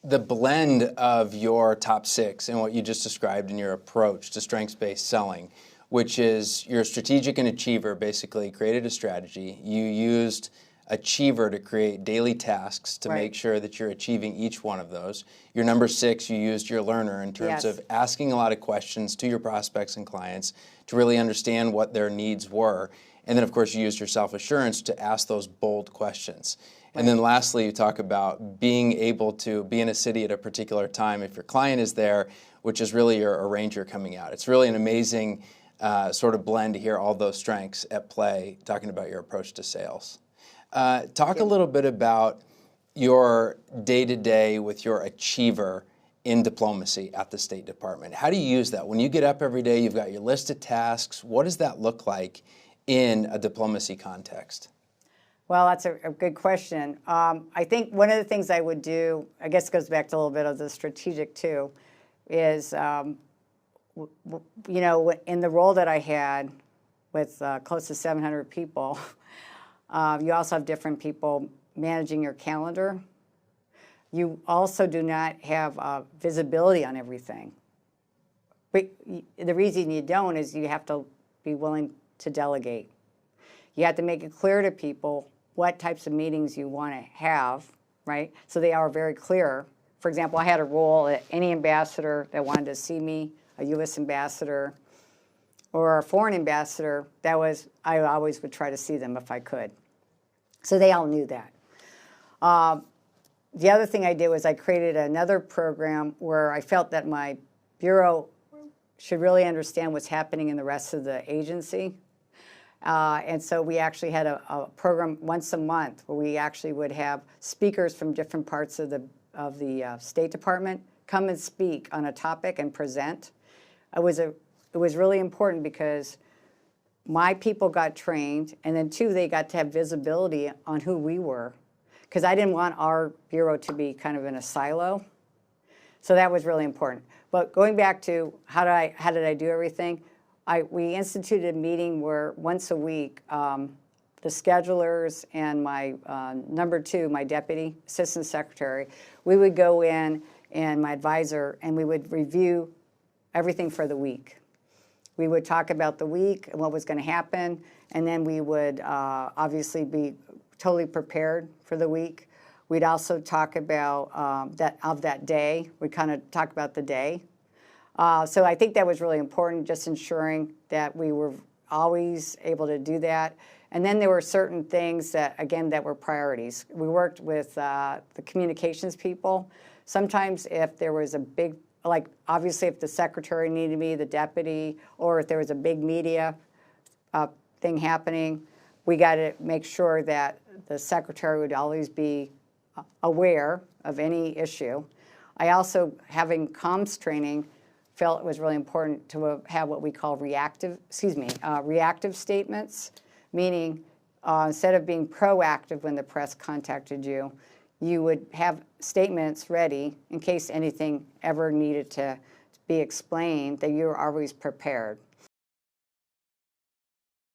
the blend of your top six and what you just described in your approach to strengths-based selling, which is you're a strategic and achiever, basically created a strategy. You used achiever to create daily tasks to make sure that you're achieving each one of those. Your number six, you used your learner in terms of asking a lot of questions to your prospects and clients to really understand what their needs were. And then, of course, you used your self-assurance to ask those bold questions. And then lastly, you talk about being able to be in a city at a particular time if your client is there, which is really your arranger coming out. It's really an amazing sort of blend to hear all those strengths at play, talking about your approach to sales. Talk a little bit about your day-to-day with your achiever in diplomacy at the State Department. How do you use that? When you get up every day, you've got your list of tasks. What does that look like in a diplomacy context? Well, that's a good question. I think one of the things I would do, I guess it goes back to a little bit of the strategic too, is, you know, in the role that I had with close to 700 people, you also have different people managing your calendar. You also do not have visibility on everything. But the reason you don't is you have to be willing to delegate. You have to make it clear to people what types of meetings you want to have, right? So they are very clear. For example, I had a role that any ambassador that wanted to see me, a U.S. ambassador or a foreign ambassador, I always would try to see them if I could. So they all knew that. The other thing I did was I created another program where I felt that my bureau should really understand what's happening in the rest of the agency. And so we actually had a program once a month where we actually would have speakers from different parts of the State Department come and speak on a topic and present. It was really important because my people got trained, and then two, they got to have visibility on who we were, because I didn't want our bureau to be kind of in a silo. So that was really important. But going back to how did I do everything? We instituted a meeting where once a week, the schedulers and my number two, my deputy assistant secretary, we would go in, and my advisor, and we would review everything for the week. We would talk about the week and what was going to happen, and then we would obviously be totally prepared for the week. We'd also talk about that day. We'd kind of talk about the day. So I think that was really important, just ensuring that we were always able to do that. And then there were certain things that, again, that were priorities. We worked with the communications people. Sometimes if there was a big, like obviously if the secretary needed me, the deputy, or if there was a big media thing happening, we got to make sure that the secretary would always be aware of any issue. I also, having comms training, felt it was really important to have what we call reactive statements, meaning instead of being proactive when the press contacted you, you would have statements ready in case anything ever needed to be explained, that you were always prepared.